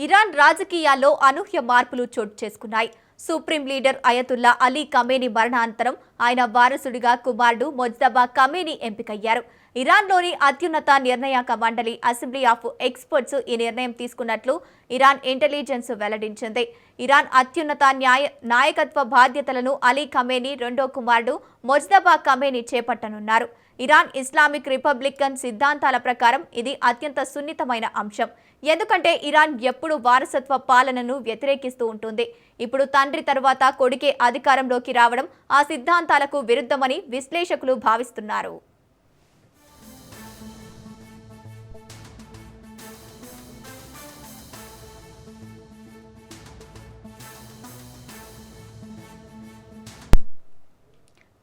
Iran రాజకీయాల్లో అనూహ్య మార్పులు చోటు చేసుకున్నాయి. Supreme leader Ayatollah Ali Khamenei మరణానంతరం ఆయన వారసుడిగా కుమారుడు మొజ్తబా ఖమేనీ ఎంపికయ్యారు. ఇరాన్లోని అత్యున్నత నిర్ణాయక మండలి అసెంబ్లీ ఆఫ్ ఎక్స్పర్ట్స్ ఈ నిర్ణయం తీసుకున్నట్లు ఇరాన్ ఇంటెలిజెన్స్ వెల్లడించింది. ఇరాన్ అత్యున్నత నాయకత్వ బాధ్యతలను అలీ ఖమేనీ రెండో కుమారుడు మొజ్తబా ఖమేనీ చేపట్టనున్నారు. ఇరాన్ ఇస్లామిక్ రిపబ్లికన్ సిద్ధాంతాల ప్రకారం ఇది అత్యంత సున్నితమైన అంశం. ఎందుకంటే ఇరాన్ ఎప్పుడు వారసత్వ పాలనను వ్యతిరేకిస్తూ ఉంటుంది. ఇప్పుడు తండ్రి తరువాత కొడుకే అధికారంలోకి రావడం ఆ సిద్ధాంతాలకు విరుద్ధమని విశ్లేషకులు భావిస్తున్నారు.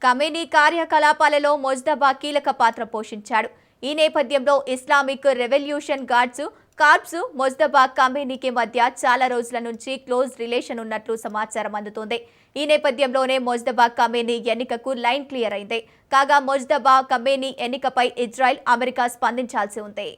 ఖమేనీ కార్యకలాపాలలో మొజ్తబా కీలక పాత్ర పోషించాడు. ఈ నేపథ్యంలో Islamic revolution guards corps Mojtaba ఖమేనీకి మధ్య చాలా రోజుల నుంచి క్లోజ్ రిలేషన్ ఉన్నట్లు సమాచారం అందుతోంది. ఈ నేపథ్యంలోనే మొజ్తబా ఖమేనీ ఎన్నికకు లైన్ క్లియర్ అయింది. కాగా మొజ్తబా ఖమేనీ ఎన్నికపై ఇజ్రాయెల్, అమెరికా స్పందించాల్సి ఉంది.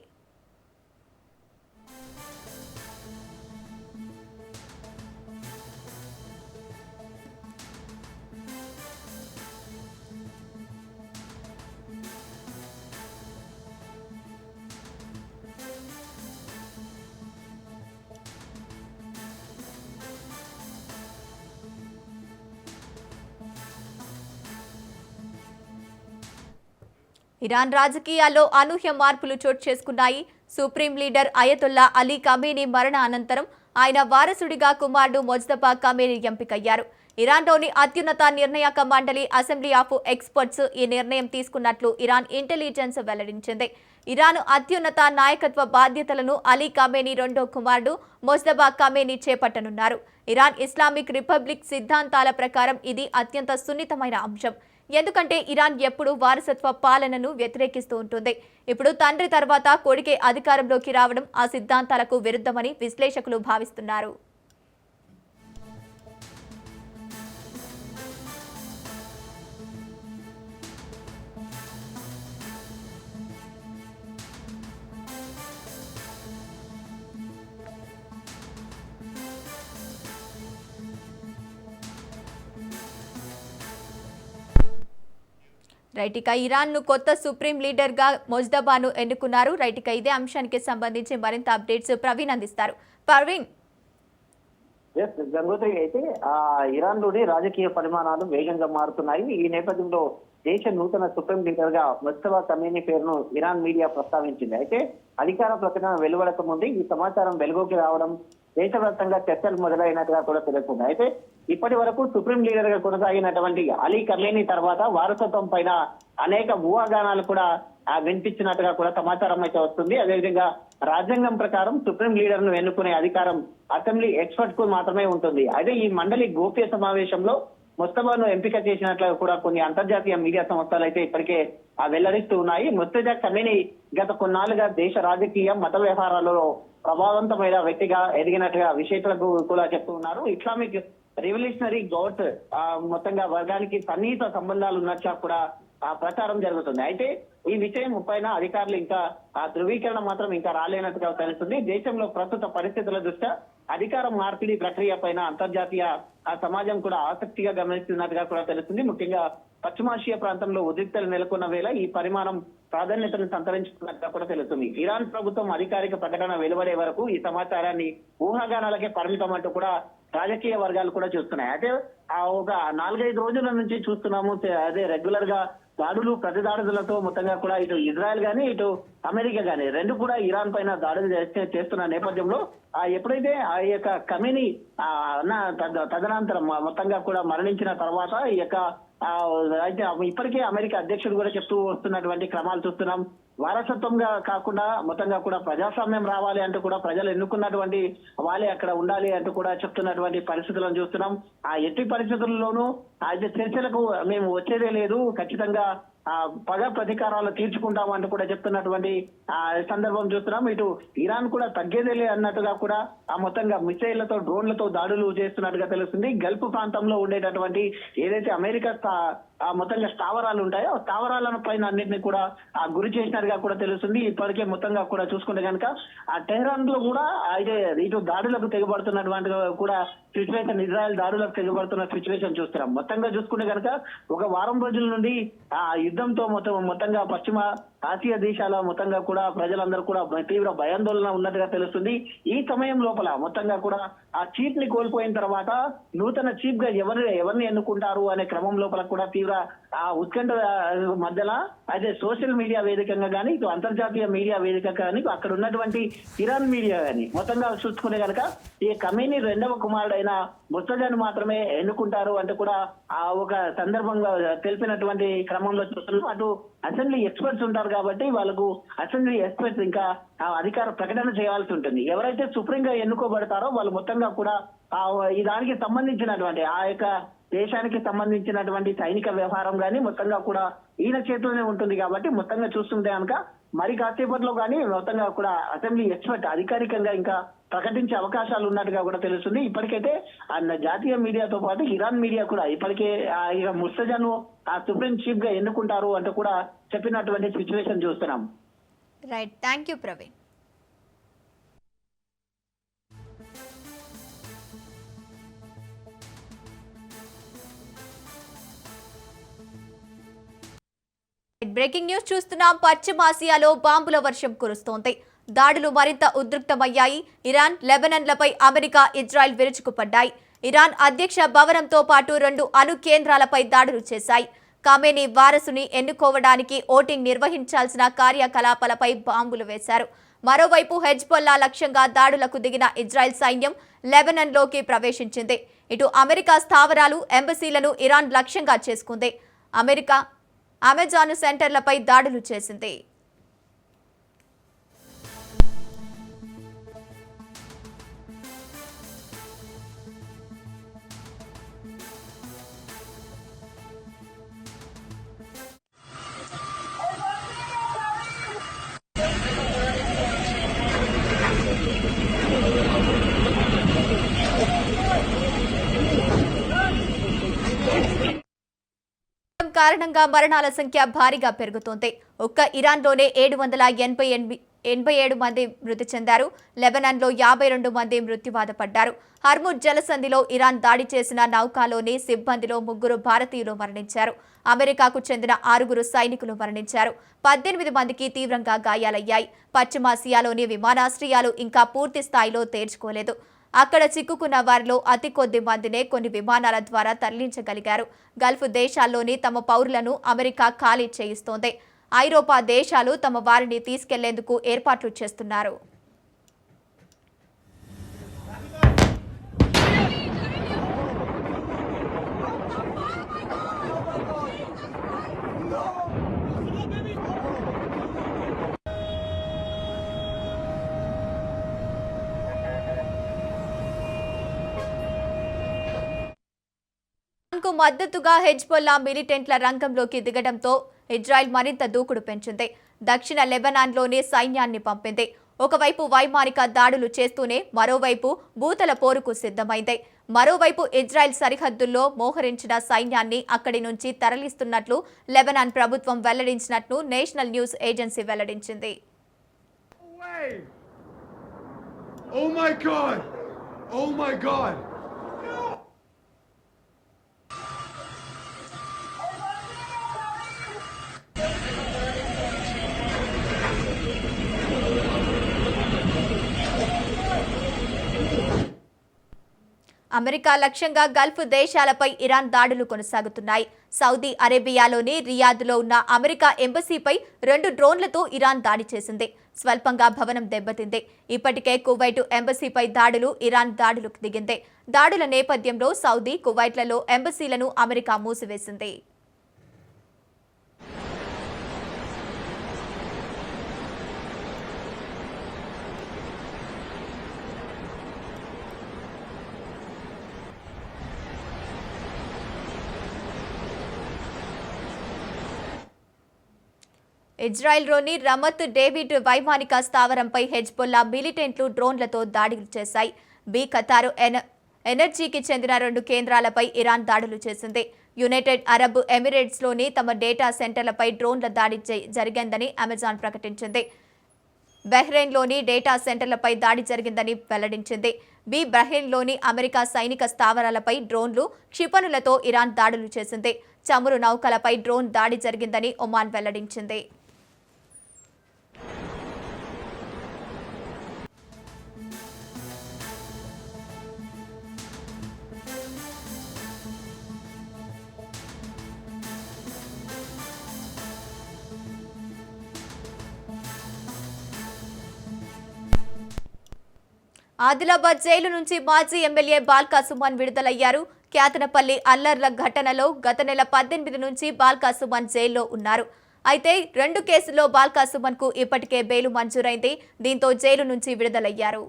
ఇరాన్ రాజకీయాల్లో అనూహ్య మార్పులు చోటు చేసుకున్నాయి. Supreme leader Ayatollah Ali Khamenei మరణ అనంతరం ఆయన వారసుడిగా కుమారుడు మొజ్తబా ఖమేనీ ఎంపికయ్యారు. ఇరాన్లోని అత్యున్నత నిర్ణాయక మండలి అసెంబ్లీ ఆఫ్ ఎక్స్పర్ట్స్ ఈ నిర్ణయం తీసుకున్నట్లు ఇరాన్ ఇంటెలిజెన్స్ వెల్లడించింది. ఇరాన్ అత్యున్నత నాయకత్వ బాధ్యతలను అలీ ఖమేనీ రెండో కుమారుడు మొజ్తబా ఖమేనీ చేపట్టనున్నారు. ఇరాన్ ఇస్లామిక్ రిపబ్లిక్ సిద్ధాంతాల ప్రకారం ఇది అత్యంత సున్నితమైన అంశం. ఎందుకంటే ఇరాన్ ఎప్పుడు వారసత్వ పాలనను వ్యతిరేకిస్తూ ఉంటుంది. ఇప్పుడు తండ్రి తర్వాత కొడుకే అధికారంలోకి రావడం ఆ సిద్ధాంతాలకు విరుద్ధమని విశ్లేషకులు భావిస్తున్నారు. రైటిక ఇరాన్ ను కొత్త సుప్రీం లీడర్ గా మొజ్తబాను ఎన్నుకున్నారు. రైటిక ఇదే అంశానికి సంబంధించి మరింత అప్డేట్స్ ప్రవీణ్ అందిస్తారు. ప్రవీణ్. గంగోత్రి అయితే ఇరాన్ లోని రాజకీయ పరిమాణాలు వేగంగా మారుతున్నాయి. ఈ నేపథ్యంలో దేశ నూతన సుప్రీం లీడర్ గా మొజ్తబా ఖమేనీ పేరును ఇరాన్ మీడియా ప్రస్తావించింది. అయితే అధికార ప్రకటన వెలువడక ముందే ఈ సమాచారం వెలుగులోకి రావడం దేశవ్యాప్తంగా చర్చలు మొదలైనట్టుగా కూడా తెలుస్తుంది. అయితే ఇప్పటి వరకు సుప్రీం లీడర్ గా కొనసాగినటువంటి అలీ ఖమేనీ తర్వాత వారసత్వం పైన అనేక ఊహాగానాలు కూడా వినిపించినట్టుగా కూడా సమాచారం అయితే వస్తుంది. అదేవిధంగా రాజ్యాంగం ప్రకారం సుప్రీం లీడర్ ను ఎన్నుకునే అధికారం అసెంబ్లీ ఎక్స్పర్ట్ కు మాత్రమే ఉంటుంది. అయితే ఈ మండలి గోప్య సమావేశంలో మొజ్తబాను ఎంపిక చేసినట్లు కూడా కొన్ని అంతర్జాతీయ మీడియా సంస్థలు అయితే ఇప్పటికే వెల్లడిస్తూ ఉన్నాయి. మొజ్తబా ఖమేనీ గత కొన్నాళ్లుగా దేశ రాజకీయ మత వ్యవహారాలలో ప్రభావవంతమైన వ్యక్తిగా ఎదిగినట్టుగా విశేషాలకు కూడా చెప్తూ ఉన్నారు. ఇస్లామిక్ రెవల్యూషనరీ గౌట్ మొత్తంగా వర్గానికి సన్నిహిత సంబంధాలు ఉన్నట్టుగా కూడా ప్రచారం జరుగుతుంది. అయితే ఈ విషయం పైన అధికారులు ఇంకా ధృవీకరణ మాత్రం ఇంకా రాలేనట్టుగా తెలుస్తుంది. దేశంలో ప్రస్తుత పరిస్థితుల దృష్ట్యా అధికార మార్పిడి ప్రక్రియ పైన అంతర్జాతీయ సమాజం కూడా ఆసక్తిగా గమనిస్తున్నట్టుగా కూడా తెలుస్తుంది. ముఖ్యంగా పశ్చిమాసియా ప్రాంతంలో ఉద్రిక్తలు నెలకొన్న వేళ ఈ పరిమాణం ప్రాధాన్యతను సంతరించుకున్నట్టుగా కూడా తెలుస్తుంది. ఇరాన్ ప్రభుత్వం అధికారిక ప్రకటన వెలువడే వరకు ఈ సమాచారాన్ని ఊహాగానాలకే పరిమితం అంటూ కూడా రాజకీయ వర్గాలు కూడా చూస్తున్నాయి. అయితే ఒక 4-5 రోజుల నుంచి చూస్తున్నాము. అదే రెగ్యులర్ గా దాడులు ప్రతిదాడులతో మొత్తంగా కూడా ఇటు ఇజ్రాయెల్ గానీ ఇటు అమెరికా గానీ రెండు కూడా ఇరాన్ పైన దాడులు చేస్తున్న నేపథ్యంలో ఎప్పుడైతే ఆ యొక్క ఖమేనీ తదనంతరం మొత్తంగా కూడా మరణించిన తర్వాత ఈ యొక్క అయితే ఇప్పటికే అమెరికా అధ్యక్షుడు కూడా చెప్తూ వస్తున్నటువంటి క్రమాలు చూస్తున్నాం. వారసత్వంగా కాకుండా మొత్తంగా కూడా ప్రజాస్వామ్యం రావాలి అంటూ కూడా ప్రజలు ఎన్నుకున్నటువంటి వాళ్ళే అక్కడ ఉండాలి అంటూ కూడా చెప్తున్నటువంటి పరిస్థితులను చూస్తున్నాం. ఎట్టి పరిస్థితుల్లోనూ అయితే చర్చలకు మేము వచ్చేదే లేదు, ఖచ్చితంగా పగ ప్రతీకారాలు తీర్చుకుంటాం అంటూ కూడా చెప్తున్నటువంటి సందర్భం చూస్తున్నాం. ఇటు ఇరాన్ కూడా తగ్గేదేలే అన్నట్టుగా కూడా మొత్తంగా మిసైళ్లతో డ్రోన్లతో దాడులు చేస్తున్నట్టుగా తెలుస్తుంది. గల్ఫ్ ప్రాంతంలో ఉండేటటువంటి ఏదైతే అమెరికా మొత్తంగా స్థావరాలు ఉంటాయో స్థావరాల పైన అన్నింటినీ కూడా గురి చేసినట్టుగా కూడా తెలుస్తుంది. ఇప్పటికే మొత్తంగా కూడా చూసుకుంటే కనుక ఆ టెహ్రాన్ లో కూడా అయితే ఇటు దాడులకు తెగబడుతున్నటువంటి కూడా సిచ్యువేషన్, ఇజ్రాయెల్ దాడులకు తెగబడుతున్న సిచ్యువేషన్ చూస్తున్నాం. మొత్తంగా చూసుకుంటే కనుక ఒక వారం రోజుల నుండి ఆ యుద్ధంతో మొత్తంగా పశ్చిమ ఆసియా దేశాల మొత్తంగా కూడా ప్రజలందరూ కూడా తీవ్ర భయాందోళన ఉన్నట్టుగా తెలుస్తుంది. ఈ సమయం లోపల మొత్తంగా కూడా ఆ చీఫ్ ని కోల్పోయిన తర్వాత నూతన చీఫ్ గా ఎవరిని ఎన్నుకుంటారు అనే క్రమం లోపల కూడా తీవ్ర ఆ ఉత్కంఠ మధ్యలో అయితే సోషల్ మీడియా వేదికగా కానీ ఇటు అంతర్జాతీయ మీడియా వేదిక కానీ అక్కడ ఉన్నటువంటి ఇరాన్ మీడియా కానీ మొత్తంగా చూసుకునే కనుక ఈ ఖమేనీ రెండవ కుమారుడైన ముర్తజాను మాత్రమే ఎన్నుకుంటారు అంటే కూడా ఆ ఒక సందర్భంగా తెలిపినటువంటి క్రమంలో చూస్తున్నాం. అటు అసెంబ్లీ ఎక్స్పర్ట్స్ ఉంటారు కాబట్టి వాళ్ళకు అసెంబ్లీ ఎక్స్పర్ట్స్ ఇంకా అధికార ప్రకటన చేయాల్సి ఉంటుంది. ఎవరైతే సుప్రీం గా ఎన్నుకోబడతారో వాళ్ళు మొత్తంగా కూడా ఈ దానికి సంబంధించినటువంటి ఆ యొక్క దేశానికి సంబంధించినటువంటి సైనిక వ్యవహారం కానీ మొత్తంగా కూడా ఈయన చేతిలోనే ఉంటుంది. కాబట్టి మొత్తంగా చూస్తుంటే కనుక మరి కాసేపట్లో కానీ మొత్తంగా కూడా అసెంబ్లీ ఎక్స్పర్ట్ అధికారికంగా ఇంకా ప్రకటించే అవకాశాలు ఉన్నట్టుగా కూడా తెలుస్తుంది. ఇప్పటికైతే జాతీయ మీడియాతో పాటు ఇరాన్ మీడియా కూడా ఇప్పటికే ఇక ముర్తజాను ఆ సుప్రీం చీఫ్ గా ఎన్నుకుంటారు అంటూ కూడా చెప్పినటువంటి సిచ్యువేషన్ చూస్తున్నాం. Right, thank you Praveen. Breaking news చూస్తున్నాం. పశ్చిమాసియాలో బాంబుల వర్షం కురుస్తోంది. దాడులు మరింత ఉద్రిక్తమయ్యాయి. ఇరాన్, లెబనాన్లపై అమెరికా, ఇజ్రాయెల్ విరుచుకుపడ్డాయి. ఇరాన్ అధ్యక్ష భవనంతో పాటు 2 అణు కేంద్రాలపై దాడులు చేశాయి. ఖమేనీ వారసుని ఎన్నుకోవడానికి ఓటింగ్ నిర్వహించాల్సిన కార్యకలాపాలపై బాంబులు వేశారు. మరోవైపు హెజ్బొల్లా లక్ష్యంగా దాడులకు దిగిన ఇజ్రాయెల్ సైన్యం లెబనాన్లోకి ప్రవేశించింది. ఇటు అమెరికా స్థావరాలు, ఎంబసీలను ఇరాన్ లక్ష్యంగా చేసుకుంది. అమెరికా అమెజాన్ సెంటర్లపై దాడులు చేసింది. కారణంగా మరణాల సంఖ్య భారీగా పెరుగుతోంది. ఒక్క ఇరాన్లోనే 787 మంది మృతి చెందారు. లెబనాన్లో 52 మంది మృత్యువాత పడ్డారు. హర్ముజ్ జలసంధిలో ఇరాన్ దాడి చేసిన నౌకాలోని సిబ్బందిలో 3 భారతీయులు మరణించారు. అమెరికాకు చెందిన 6 సైనికులు మరణించారు. 18 మందికి తీవ్రంగా గాయాలయ్యాయి. పశ్చిమాసియాలోని విమానాశ్రయాలు ఇంకా పూర్తి స్థాయిలో తేర్చుకోలేదు. అక్కడ చిక్కుకున్న వారిలో అతి కొద్ది మందినే కొన్ని విమానాల ద్వారా తరలించగలిగారు. గల్ఫ్ దేశాల్లోని తమ పౌరులను అమెరికా ఖాళీ చేయిస్తోంది. ఐరోపా దేశాలు తమ వారిని తీసుకెళ్లేందుకు ఏర్పాట్లు చేస్తున్నారు. కు మద్దతుగా హెజ్బొల్లా మిలిటెంట్ల రంగంలోకి దిగడంతో ఇజ్రాయెల్ మరింత దూకుడు పెంచింది. దక్షిణ లెబనాన్లోని సైన్యాన్ని పంపింది. ఒకవైపు వైమానిక దాడులు చేస్తూనే మరోవైపు భూతల పోరుకు సిద్ధమైంది. మరోవైపు ఇజ్రాయెల్ సరిహద్దుల్లో మోహరించిన సైన్యాన్ని అక్కడి నుంచి తరలిస్తున్నట్లు లెబనాన్ ప్రభుత్వం వెల్లడించినట్లు నేషనల్ న్యూస్ ఏజెన్సీ వెల్లడించింది. Oh my God! అమెరికా లక్ష్యంగా గల్ఫ్ దేశాలపై ఇరాన్ దాడులు కొనసాగుతున్నాయి. సౌదీ అరేబియాలోని రియాద్లో ఉన్న అమెరికా ఎంబసీపై 2 డ్రోన్లతో ఇరాన్ దాడి చేసింది. స్వల్పంగా భవనం దెబ్బతింది. ఇప్పటికే కువైట్ ఎంబసీపై ఇరాన్ దాడులకు దిగింది. దాడుల నేపథ్యంలో సౌదీ, కువైట్లలో ఎంబసీలను అమెరికా మూసివేసింది. ఇజ్రాయెల్లోని రమత్ డేవిడ్ వైమానిక స్థావరంపై హెజ్బొల్లా మిలిటెంట్లు డ్రోన్లతో దాడులు చేశాయి. ఖతార్ ఎనర్జీకి చెందిన 2 కేంద్రాలపై ఇరాన్ దాడులు చేసింది. యునైటెడ్ అరబ్ ఎమిరేట్స్లోని తమ డేటా సెంటర్లపై డ్రోన్ల దాడి జరిగిందని అమెజాన్ ప్రకటించింది. బహ్రెయిన్లోని డేటా సెంటర్లపై దాడి జరిగిందని వెల్లడించింది. బహ్రెయిన్లోని అమెరికా సైనిక స్థావరాలపై డ్రోన్లు, క్షిపణులతో ఇరాన్ దాడులు చేసింది. చమురు నౌకలపై డ్రోన్ దాడి జరిగిందని ఒమాన్ వెల్లడించింది. ఆదిలాబాద్ జైలు నుంచి మాజీ ఎమ్మెల్యే బాల్కా సుమన్ విడుదలయ్యారు. క్యాతనపల్లి అల్లర్ల ఘటనలో గత నెల 18 నుంచి బాల్కా సుమన్ జైల్లో ఉన్నారు. అయితే 2 కేసుల్లో బాల్కా సుమన్ కు ఇప్పటికే బెయిల్ మంజూరైంది. దీంతో జైలు నుంచి విడుదలయ్యారు.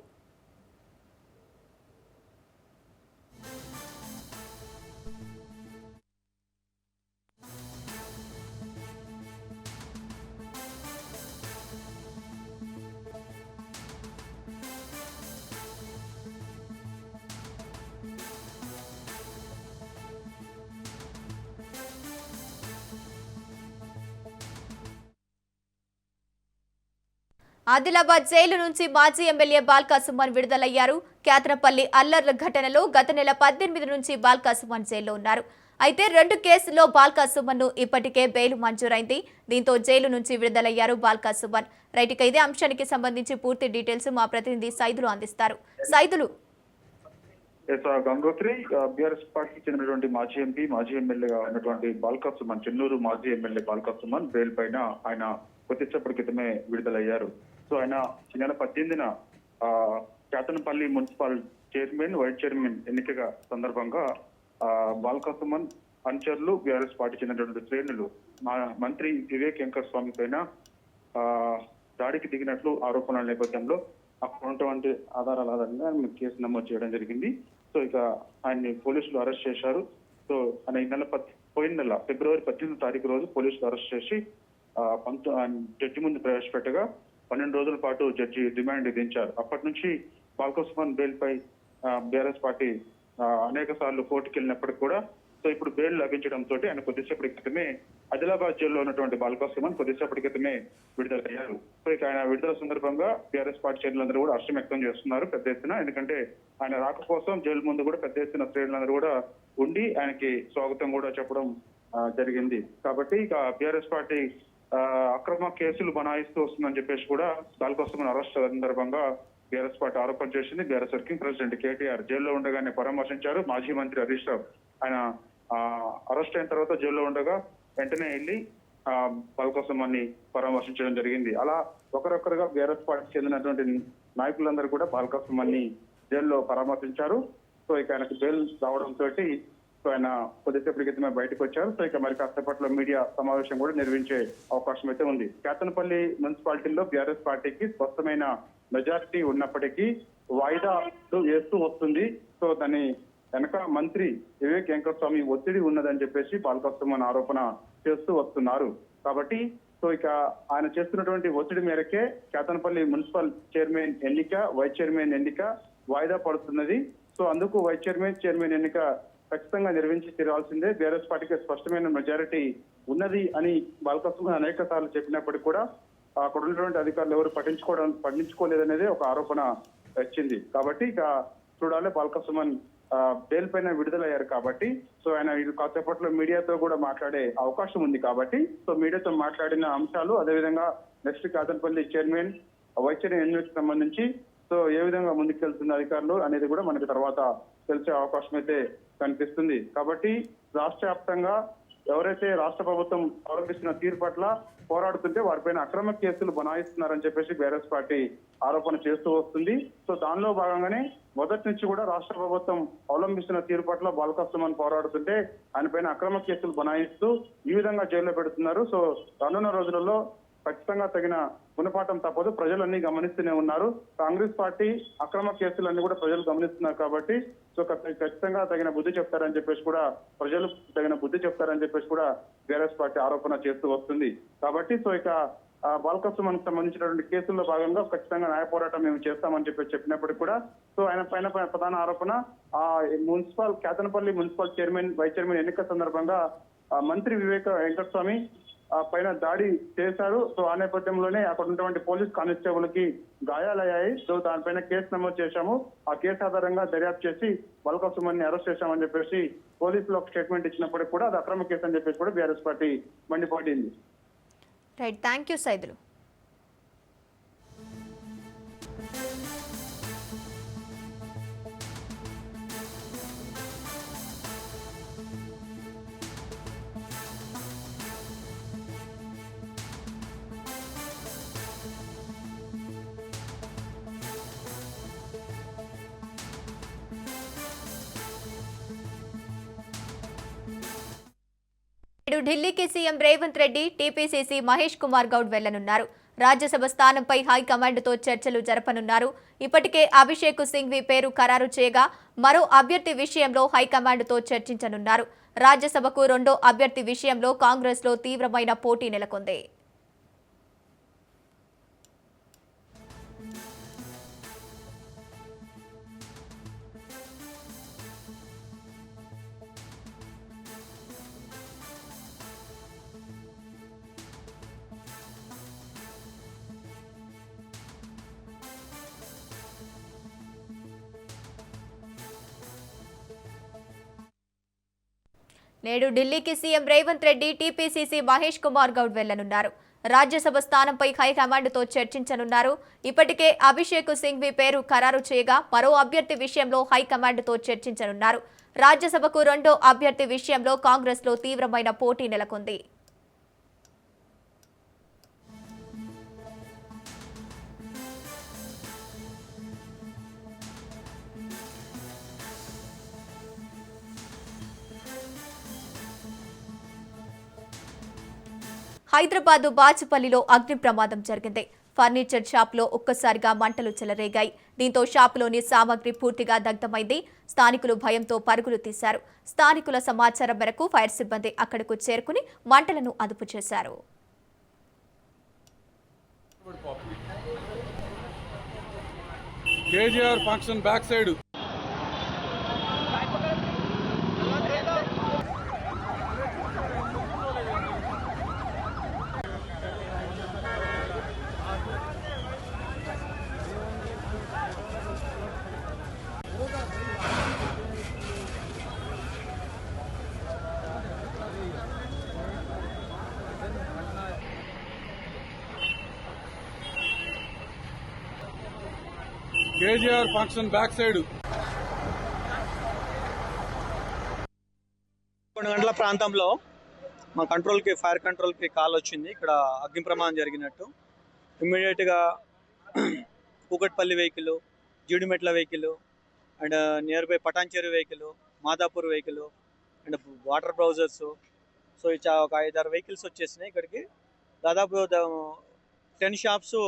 ఆదిలాబాద్ జైలు నుంచి మాజీ ఎమ్మెల్యే బాల్కా సుమన్ విడుదలయ్యారు. క్యాతనపల్లి అల్లర్ల ఘటనలో గత నెల 18 నుంచి బాల్కా సుమన్ జైల్లో ఉన్నారు. అయితే 2 కేసుల్లో బాల్కా సుమన్ ను ఇప్పటికే బెయిల్ మంజూరైంది. దీంతో జైలు నుంచి విడుదలయ్యారు బాల్కా సుమన్. రైట్, ఇక ఇదే అంశానికి సంబంధించి పూర్తి డీటెయిల్స్ మా ప్రతినిధి సైదులు అందిస్తారు. సైదులు, గంగోత్రి బీఆర్ఎస్ పార్టీకి చెందినటువంటి మాజీ ఎంపీ, మాజీ ఎమ్మెల్యేగా ఉన్నటువంటి బాల్కా సుమన్, చెన్నూరు మాజీ ఎమ్మెల్యే బాల్కా సుమన్ బెయిల్ పైన ఆయన కొద్దిసేపటి క్రితమే విడుదలయ్యారు. సో ఆయన ఈ నెల 18న Ketanapalli municipal chairman, vice chairman ఎన్నిక సందర్భంగా బాల్కా సుమన్ అనుచరులు, బీఆర్ఎస్ పార్టీ చెందినటువంటి శ్రేణులు మంత్రి వివేక్ వెంకట స్వామి పైన దాడికి దిగినట్లు ఆరోపణల నేపథ్యంలో అక్కడ ఉన్నటువంటి ఆధారాల ఆధారంగా కేసు నమోదు చేయడం జరిగింది. సో ఇక ఆయన్ని పోలీసులు అరెస్ట్ చేశారు. సో ఆయన ఈ నెల పోయిన నెల ఫిబ్రవరి 18వ తారీఖు రోజు పోలీసులు అరెస్ట్ చేసి జడ్జి ముందు ప్రవేశపెట్టగా 12 రోజుల పాటు జడ్జి రిమాండ్ విధించారు. అప్పటి నుంచి బాల్కా సుమన్ బెయిల్ పై బీఆర్ఎస్ పార్టీ అనేక సార్లు కోర్టుకు వెళ్ళినప్పటికీ కూడా సో ఇప్పుడు బెయిల్ లభించడంతో ఆయన కొద్దిసేపటి క్రితమే ఆదిలాబాద్ జైల్లో ఉన్నటువంటి బాల్కా సుమన్ కొద్దిసేపటి క్రితమే విడుదలయ్యారు. సో ఇక ఆయన విడుదల సందర్భంగా బీఆర్ఎస్ పార్టీ శ్రేణులందరూ కూడా హర్షం వ్యక్తం చేస్తున్నారు పెద్ద ఎత్తున. ఎందుకంటే ఆయన రాక కోసం జైలు ముందు కూడా పెద్ద ఎత్తున శ్రేణులందరూ కూడా ఉండి ఆయనకి స్వాగతం కూడా చెప్పడం జరిగింది. కాబట్టి ఇక బీఆర్ఎస్ పార్టీ అక్రమ కేసులు బనాయిస్తూ వస్తుందని చెప్పేసి కూడా బాల్కా సుమన్ అరెస్ట్ సందర్భంగా బీఆర్ఎస్ పార్టీ ఆరోపణ చేసింది. బీఆర్ఎస్ వర్కింగ్ ప్రెసిడెంట్ కేటీఆర్ జైల్లో ఉండగానే పరామర్శించారు. మాజీ మంత్రి హరీష్ రావు ఆయన అరెస్ట్ అయిన తర్వాత జైల్లో ఉండగా వెంటనే వెళ్ళి బాల్కా సుమన్ ని పరామర్శించడం జరిగింది. అలా ఒకరొకరుగా బీఆర్ఎస్ పార్టీకి చెందినటువంటి నాయకులందరూ కూడా బాల్కా సుమన్ ని జైల్లో పరామర్శించారు. సో ఇక ఆయనకు బెయిల్ రావడంతో సో ఆయన కొద్దిసేపటి క్రితమే బయటకు వచ్చారు. సో ఇక మరి కాసేపట్లో మీడియా సమావేశం కూడా నిర్వహించే అవకాశం అయితే ఉంది. కేతనపల్లి మున్సిపాలిటీలో బీఆర్ఎస్ పార్టీకి స్పష్టమైన మెజారిటీ ఉన్నప్పటికీ వాయిదాలు వేస్తూ వస్తుంది. సో దాని వెనక మంత్రి వివేక్ వెంకటస్వామి ఒత్తిడి ఉన్నదని చెప్పేసి బాల్కా సుమన్ ఆరోపణ చేస్తూ వస్తున్నారు. కాబట్టి సో ఇక ఆయన చేస్తున్నటువంటి ఒత్తిడి మేరకే కేతనపల్లి మున్సిపల్ చైర్మన్ ఎన్నిక, వైస్ చైర్మన్ ఎన్నిక వాయిదా పడుతున్నది. సో అందుకు వైస్ చైర్మన్ ఎన్నిక ఖచ్చితంగా నిర్వహించి తీరాల్సిందే. బీఆర్ఎస్ పార్టీకి స్పష్టమైన మెజారిటీ ఉన్నది అని బాల్కా సుమన్ అనేక సార్లు చెప్పినప్పటికీ కూడా అక్కడ ఉన్నటువంటి అధికారులు ఎవరు పట్టించుకోలేదనేది ఒక ఆరోపణ వచ్చింది. కాబట్టి ఇక చూడాలి, బాల్కా సుమన్ బెయిల్ పైన విడుదలయ్యారు కాబట్టి సో ఆయన ఇది కాసేపట్లో మీడియాతో కూడా మాట్లాడే అవకాశం ఉంది. కాబట్టి సో మీడియాతో మాట్లాడిన అంశాలు, అదేవిధంగా next Ketanapalli chairman, vice chairman ఎన్నికకి సంబంధించి సో ఏ విధంగా ముందుకెళ్తుంది అధికారులు అనేది కూడా మనకి తర్వాత తెలిసే అవకాశం అయితే కనిపిస్తుంది. కాబట్టి రాష్ట్ర వ్యాప్తంగా ఎవరైతే రాష్ట్ర ప్రభుత్వం అవలంబిస్తున్న తీరు పట్ల పోరాడుతుంటే వారిపైన అక్రమ కేసులు బనాయిస్తున్నారని చెప్పేసి బీఆర్ఎస్ పార్టీ ఆరోపణ చేస్తూ వస్తుంది. సో దానిలో భాగంగానే మొదటి నుంచి కూడా రాష్ట్ర ప్రభుత్వం అవలంబిస్తున్న తీరు పట్ల బాల్కా సుమన్ పోరాడుతుంటే ఆయన పైన అక్రమ కేసులు బనాయిస్తూ ఈ విధంగా జైల్లో పెడుతున్నారు. సో రానున్న రోజులలో ఖచ్చితంగా తగిన గుణపాఠం తప్పదు. ప్రజలన్నీ గమనిస్తూనే ఉన్నారు. కాంగ్రెస్ పార్టీ అక్రమ కేసులన్నీ కూడా ప్రజలు గమనిస్తున్నారు. కాబట్టి సో ఖచ్చితంగా తగిన బుద్ధి చెప్తారని చెప్పేసి కూడా బీఆర్ఎస్ పార్టీ ఆరోపణ చేస్తూ వస్తుంది. కాబట్టి సో ఇక బాల్క సుమన్ సంబంధించినటువంటి కేసుల్లో భాగంగా ఖచ్చితంగా న్యాయ పోరాటం మేము చేస్తామని చెప్పినప్పటికీ కూడా సో ఆయన పైన ప్రధాన ఆరోపణ ఆ కేతనపల్లి మున్సిపల్ వైస్ చైర్మన్ ఎన్నిక సందర్భంగా మంత్రి వివేక వెంకటస్వామి పైన దాడి చేశారు. సో ఆ నేపథ్యంలోనే అక్కడ ఉన్నటువంటి పోలీస్ కానిస్టేబుల్ కి గాయాలయ్యాయి. సో దానిపైన కేసు నమోదు చేశాము. ఆ కేసు ఆధారంగా దర్యాప్తు చేసి బాల్క సుమన్ ని అరెస్ట్ చేశామని చెప్పేసి పోలీసులు ఒక స్టేట్మెంట్ ఇచ్చినప్పటికీ కూడా అది అక్రమ కేసు అని చెప్పేసి కూడా బీఆర్ఎస్ పార్టీ మండిపడింది. Right, thank you Saidulu. ఢిల్లీకి సీఎం రేవంత్ రెడ్డి, టీపీసీసీ మహేష్ కుమార్ గౌడ్ వెళ్లనున్నారు. రాజ్యసభ స్థానంపై హైకమాండ్తో చర్చలు జరపనున్నారు. ఇప్పటికే అభిషేక్ సింఘ్వి పేరు ఖరారు చేయగా మరో అభ్యర్థి విషయంలో హైకమాండ్తో చర్చించనున్నారు. రాజ్యసభకు రెండో అభ్యర్థి విషయంలో కాంగ్రెస్లో తీవ్రమైన పోటీ నెలకొంది. నేడు ఢిల్లీకి సీఎం రేవంత్ రెడ్డి, టీపీసీసీ మహేష్ కుమార్ గౌడ్ వెళ్లనున్నారు. రాజ్యసభ స్థానంపై హైకమాండ్తో చర్చించనున్నారు. ఇప్పటికే అభిషేక్ సింఘ్వి పేరు ఖరారు చేయగా మరో అభ్యర్థి విషయంలో హైకమాండ్తో చర్చించనున్నారు. రాజ్యసభకు రెండో అభ్యర్థి విషయంలో కాంగ్రెస్లో తీవ్రమైన పోటీ నెలకొంది. హైదరాబాద్ బాచుపల్లిలో అగ్ని ప్రమాదం జరిగింది. ఫర్నిచర్ షాప్లో ఒక్కసారిగా మంటలు చెలరేగాయి. దీంతో షాపులోని సామాగ్రి పూర్తిగా దగ్ధమైంది. స్థానికులు భయంతో పరుగులు తీశారు. స్థానికుల సమాచారం మేరకు ఫైర్ సిబ్బంది అక్కడకు చేరుకుని మంటలను అదుపు చేశారు. KGR function back side KGR function back side 2 గంటల ప్రాంతంలో మా ఫైర్ కంట్రోల్కి కాల్ వచ్చింది. ఇక్కడ అగ్ని ప్రమాదం జరిగినట్టు. ఇమ్మీడియట్గా Kukatpally vehicle, Jeedimetla vehicle and near by Patancheru vehicle, Madhapur vehicle and water browsers, so ఒక 5-6 వెహికల్స్ వచ్చేసినాయి. ఇక్కడికి దాదాపు 10 షాప్స్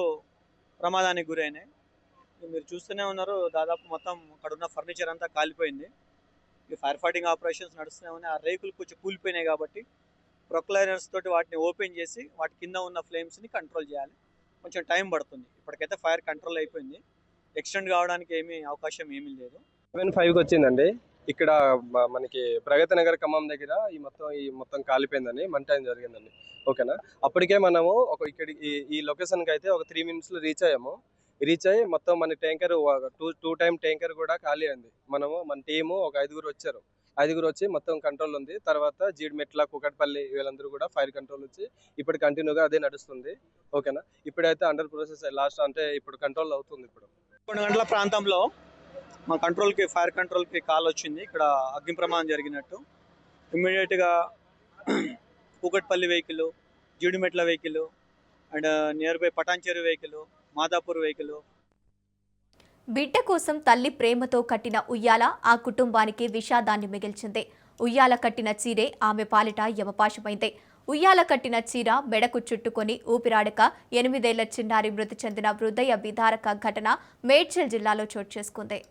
ప్రమాదానికి గురైనాయి. మీరు చూస్తూనే ఉన్నారు, దాదాపు మొత్తం అక్కడ ఉన్న ఫర్నిచర్ అంతా కాలిపోయింది. ఈ ఫైర్ ఫైటింగ్ ఆపరేషన్స్ నడుస్తూనే ఉన్నాయి. ఆ రేకులు కొంచెం కూలిపోయినాయి కాబట్టి ప్రొక్లైనర్స్ తోటి వాటిని ఓపెన్ చేసి వాటి కింద ఉన్న ఫ్లేమ్స్ని కంట్రోల్ చేయాలి. కొంచెం టైం పడుతుంది. ఇప్పటికైతే ఫైర్ కంట్రోల్ అయిపోయింది. ఎక్స్టెండ్ కావడానికి అవకాశం ఏమీ లేదు. 7:05 వచ్చిందండి. ఇక్కడ మనకి ప్రగతి నగర్ ఖమ్మం దగ్గర ఈ మొత్తం కాలిపోయిందని మంట జరిగిందండి. ఓకేనా, అప్పటికే మనము ఈ లొకేషన్కి అయితే ఒక 3 minutesలో రీచ్ అయ్యి మొత్తం మన ట్యాంకర్ టూ టైమ్ ట్యాంకర్ కూడా ఖాళీ అయింది. మన టీము ఒక 5 వచ్చారు. 5 వచ్చి మొత్తం కంట్రోల్ ఉంది. తర్వాత జీడిమెట్ల, కూకట్పల్లి వీళ్ళందరూ కూడా ఫైర్ కంట్రోల్ వచ్చి ఇప్పుడు కంటిన్యూగా అదే నడుస్తుంది. ఓకేనా, ఇప్పుడైతే అండర్ ప్రాసెస్ లాస్ట్ అంటే ఇప్పుడు కంట్రోల్ అవుతుంది. ఇప్పుడు 2 గంటల ప్రాంతంలో మా ఫైర్ కంట్రోల్కి కాల్ వచ్చింది. ఇక్కడ అగ్ని ప్రమాదం జరిగినట్టు. ఇమ్మీడియట్గా Kukatpally vehicle, Jeedimetla vehicle and near by Patancheru vehicle, Madhapur vehicle. బిడ్డ కోసం తల్లి ప్రేమతో కట్టిన ఉయ్యాల ఆ కుటుంబానికి విషాదాన్ని మిగిల్చింది. ఉయ్యాల కట్టిన చీరే ఆమె పాలిట యమపాశమైంది. ఉయ్యాల కట్టిన చీర మెడకు చుట్టుకొని ఊపిరాడక 8 ఏళ్ల చిన్నారి మృతి చెందిన హృదయ విదారక ఘటన మేడ్చల్ జిల్లాలో చోటు చేసుకుంది.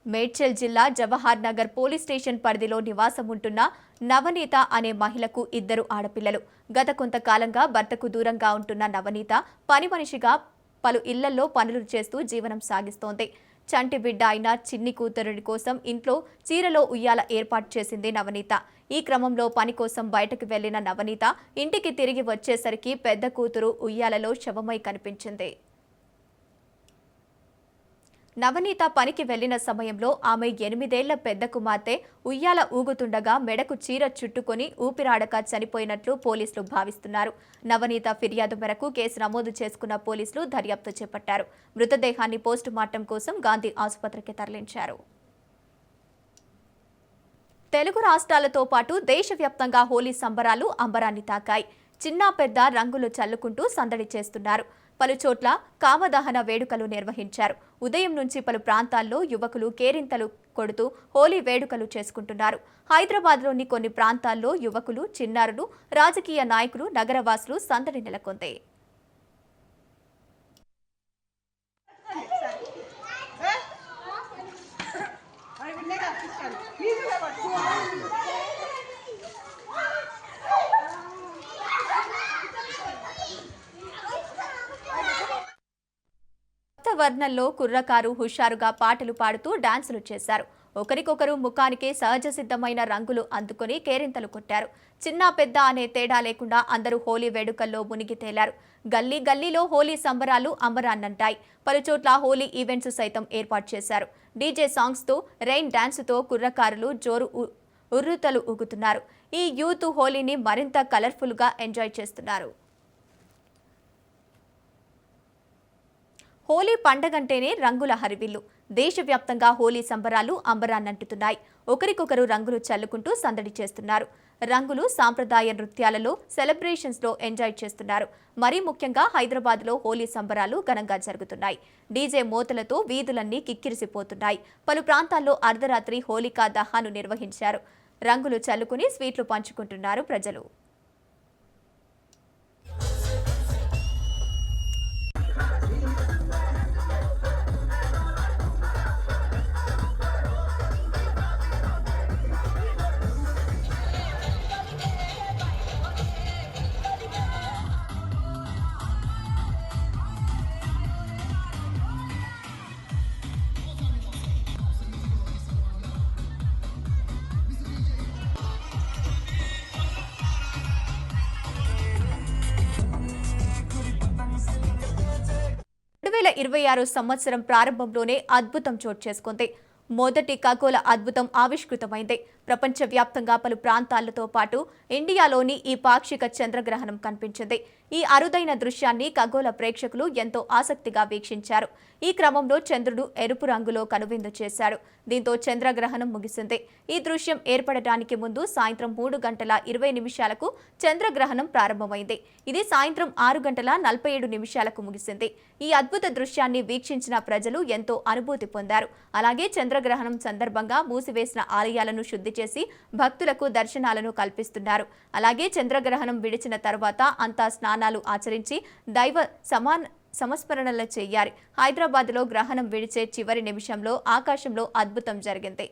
మేడ్చల్ జిల్లా జవహర్ నగర్ పోలీస్ స్టేషన్ పరిధిలో నివాసం ఉంటున్న నవనీత అనే మహిళకు 2 ఆడపిల్లలు. గత కొంతకాలంగా భర్తకు దూరంగా ఉంటున్న నవనీత పని మనిషిగా పలు ఇళ్లలో పనులు చేస్తూ జీవనం సాగిస్తోంది. చంటి బిడ్డ అయిన చిన్ని కూతురుడి కోసం ఇంట్లో చీరలో ఉయ్యాల ఏర్పాటు చేసింది నవనీత. ఈ క్రమంలో పని కోసం బయటకు వెళ్లిన నవనీత ఇంటికి తిరిగి వచ్చేసరికి పెద్ద కూతురు ఉయ్యాలలో శవమై కనిపించింది. నవనీత పనికి వెళ్లిన సమయంలో ఆమె 8 ఏళ్ల పెద్ద కుమార్తె ఉయ్యాల ఊగుతుండగా మెడకు చీర చుట్టుకొని ఊపిరాడక చనిపోయినట్లు పోలీసులు భావిస్తున్నారు. నవనీత ఫిర్యాదు మేరకు కేసు నమోదు చేసుకున్న పోలీసులు దర్యాప్తు చేపట్టారు. మృతదేహాన్ని పోస్టుమార్టం కోసం గాంధీ ఆసుపత్రికి తరలించారు. తెలుగు రాష్ట్రాలతో పాటు దేశవ్యాప్తంగా హోలీ సంబరాలు అంబరాన్ని తాకాయి. చిన్న పెద్ద రంగులు చల్లుకుంటూ సందడి చేస్తున్నారు. పలుచోట్ల కామదహన వేడుకలు నిర్వహించారు. ఉదయం నుంచి పలు ప్రాంతాల్లో యువకులు కేరింతలు కొడుతూ హోలీ వేడుకలు చేసుకుంటున్నారు. హైదరాబాద్లోని కొన్ని ప్రాంతాల్లో యువకులు, చిన్నారులు, రాజకీయ నాయకులు, నగరవాసులు సందడి నెలకొంది. వర్ణంలో కుర్రకారు హుషారుగా పాటలు పాడుతూ డాన్సులు చేశారు. ఒకరికొకరు ముఖానికి సహజ సిద్ధమైన రంగులు అందుకుని కేరింతలు కొట్టారు. చిన్న పెద్ద అనే తేడా లేకుండా అందరూ హోలీ వేడుకల్లో మునిగి తేలారు. గల్లీ గల్లీలో హోలీ సంబరాలు అంబరాన్నంటాయి. పలుచోట్ల హోలీ ఈవెంట్స్ సైతం ఏర్పాటు చేశారు. డీజే సాంగ్స్తో, రెయిన్ డాన్సుతో కుర్రకారులు జోరు ఉర్రుతలు ఊగుతున్నారు. ఈ యూత్ హోలీని మరింత కలర్ఫుల్గా ఎంజాయ్ చేస్తున్నారు. హోలీ పండగంటేనే రంగుల హరివిల్లు. దేశవ్యాప్తంగా హోలీ సంబరాలు అంబరాన్నంటుతున్నాయి. ఒకరికొకరు రంగులు చల్లుకుంటూ సందడి చేస్తున్నారు. రంగులు, సాంప్రదాయ నృత్యాలలో, సెలబ్రేషన్స్లో ఎంజాయ్ చేస్తున్నారు. మరీ ముఖ్యంగా హైదరాబాద్లో హోలీ సంబరాలు ఘనంగా జరుగుతున్నాయి. డీజే మోతలతో వీధులన్నీ కిక్కిరిసిపోతున్నాయి. పలు ప్రాంతాల్లో అర్ధరాత్రి హోలికా దహనాలు నిర్వహించారు. రంగులు చల్లుకుని స్వీట్లు పంచుకుంటున్నారు ప్రజలు. సంవత్సరం ప్రారంభంలోనే అద్భుతం చోటు చేసుకుంది. మొదటి ఖగోళ అద్భుతం ఆవిష్కృతమైంది. ప్రపంచవ్యాప్తంగా పలు ప్రాంతాలతో పాటు ఇండియాలోని ఈ పాక్షిక చంద్రగ్రహణం కనిపించింది. ఈ అరుదైన దృశ్యాన్ని ఖగోళ ప్రేక్షకులు ఎంతో ఆసక్తిగా వీక్షించారు. ఈ క్రమంలో చంద్రుడు ఎరుపు రంగులో కనువిందు చేశాడు. దీంతో చంద్రగ్రహణం ముగిసింది. ఈ దృశ్యం ఏర్పడటానికి ముందు సాయంత్రం 3:20 చంద్రగ్రహణం ప్రారంభమైంది. ఇది సాయంత్రం 6:47 ముగిసింది. ఈ అద్భుత దృశ్యాన్ని వీక్షించిన ప్రజలు ఎంతో అనుభూతి పొందారు. అలాగే చంద్రగ్రహణం సందర్భంగా మూసివేసిన ఆలయాలను శుద్ధి చేసి భక్తులకు దర్శనాలను కల్పిస్తున్నారు. అలాగే చంద్రగ్రహణం విడిచిన తర్వాత అంతా స్నానాలు ఆచరించి దైవ సంస్మరణలు చేయాలి. హైదరాబాద్లో గ్రహణం విడిచే చివరి నిమిషంలో ఆకాశంలో అద్భుతం జరిగింది.